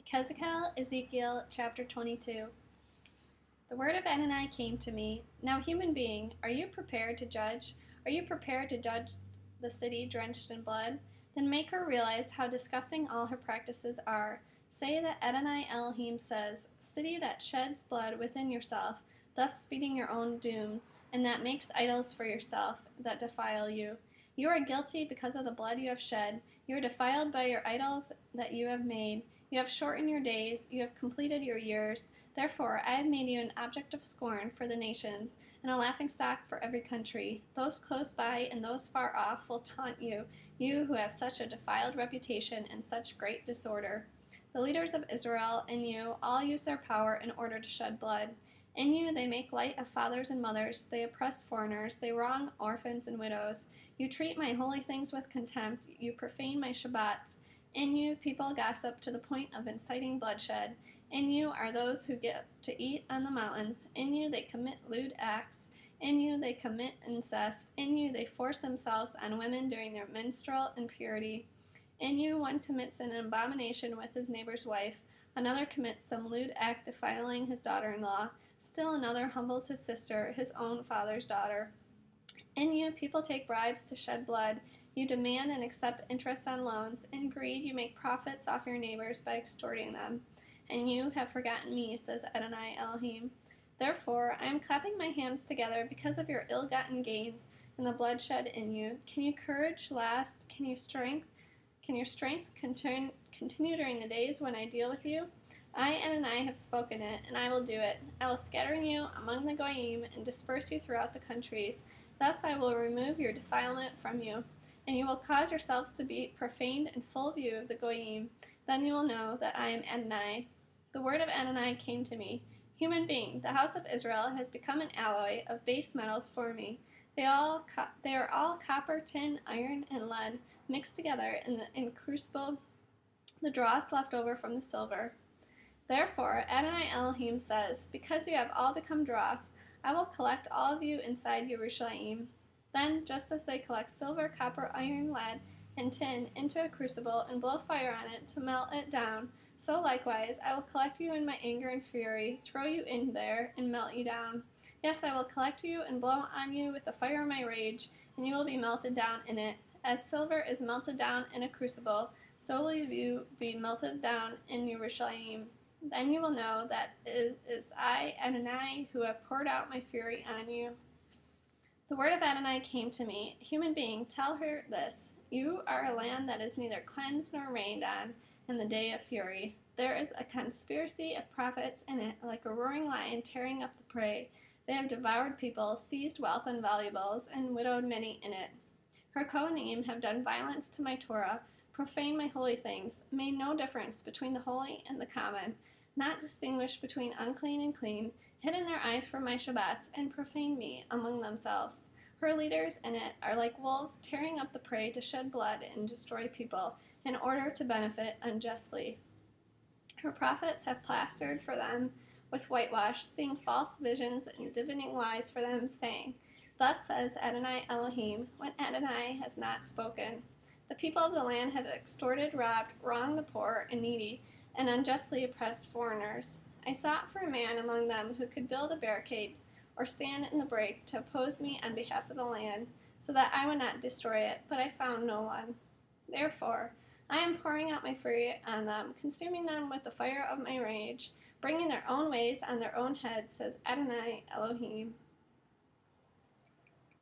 Yechezk'el, Ezekiel chapter 22. The word of Adonai came to me. Now, human being, are you prepared to judge? Are you prepared to judge the city drenched in blood? Then make her realize how disgusting all her practices are. Say that Adonai Elohim says, city that sheds blood within yourself, thus speeding your own doom, and that makes idols for yourself that defile you. You are guilty because of the blood you have shed. You are defiled by your idols that you have made. You have shortened your days. You have completed your years. Therefore, I have made you an object of scorn for the nations, and a laughingstock for every country. Those close by and those far off will taunt you, you who have such a defiled reputation and such great disorder. The leaders of Israel and you all use their power in order to shed blood. In you they make light of fathers and mothers, they oppress foreigners, they wrong orphans and widows. You treat my holy things with contempt, you profane my Shabbats. In you people gossip to the point of inciting bloodshed. In you are those who get to eat on the mountains. In you they commit lewd acts. In you they commit incest. In you they force themselves on women during their menstrual impurity. In you one commits an abomination with his neighbor's wife. Another commits some lewd act defiling his daughter-in-law. Still another humbles his sister, his own father's daughter. In you people take bribes to shed blood. You demand and accept interest on loans. In greed you make profits off your neighbors by extorting them. And you have forgotten me, says Adonai Elohim. Therefore I am clapping my hands together because of your ill-gotten gains and the bloodshed in you. Can your courage last? Can your strength continue during the days when I deal with you? I, Adonai, have spoken it, and I will do it. I will scatter you among the goyim and disperse you throughout the countries. Thus I will remove your defilement from you, and you will cause yourselves to be profaned in full view of the goyim. Then you will know that I am Adonai. The word of Adonai came to me. Human being, the house of Israel has become an alloy of base metals for me. They are all copper, tin, iron, and lead, mixed together in crucible, the dross left over from the silver. Therefore, Adonai Elohim says, because you have all become dross, I will collect all of you inside Yerushalayim. Then, just as they collect silver, copper, iron, lead, and tin into a crucible and blow fire on it to melt it down, so likewise I will collect you in my anger and fury, throw you in there, and melt you down. Yes, I will collect you and blow on you with the fire of my rage, and you will be melted down in it. As silver is melted down in a crucible, so will you be melted down in Yerushalayim. Then you will know that it is I, Adonai, who have poured out my fury on you. The word of Adonai came to me. Human being, tell her this. You are a land that is neither cleansed nor rained on in the day of fury. There is a conspiracy of prophets in it, like a roaring lion tearing up the prey. They have devoured people, seized wealth and valuables, and widowed many in it. Her Kohanim have done violence to my Torah, profaned my holy things, made no difference between the holy and the common, not distinguished between unclean and clean, hidden their eyes from my Shabbats, and profaned me among themselves. Her leaders in it are like wolves tearing up the prey to shed blood and destroy people, in order to benefit unjustly. Her prophets have plastered for them with whitewash, seeing false visions and divining lies for them, saying, Thus says Adonai Elohim, when Adonai has not spoken. The people of the land have extorted, robbed, wronged the poor and needy, and unjustly oppressed foreigners. I sought for a man among them who could build a barricade or stand in the break to oppose me on behalf of the land, so that I would not destroy it, but I found no one. Therefore, I am pouring out my fury on them, consuming them with the fire of my rage, bringing their own ways on their own heads, says Adonai Elohim.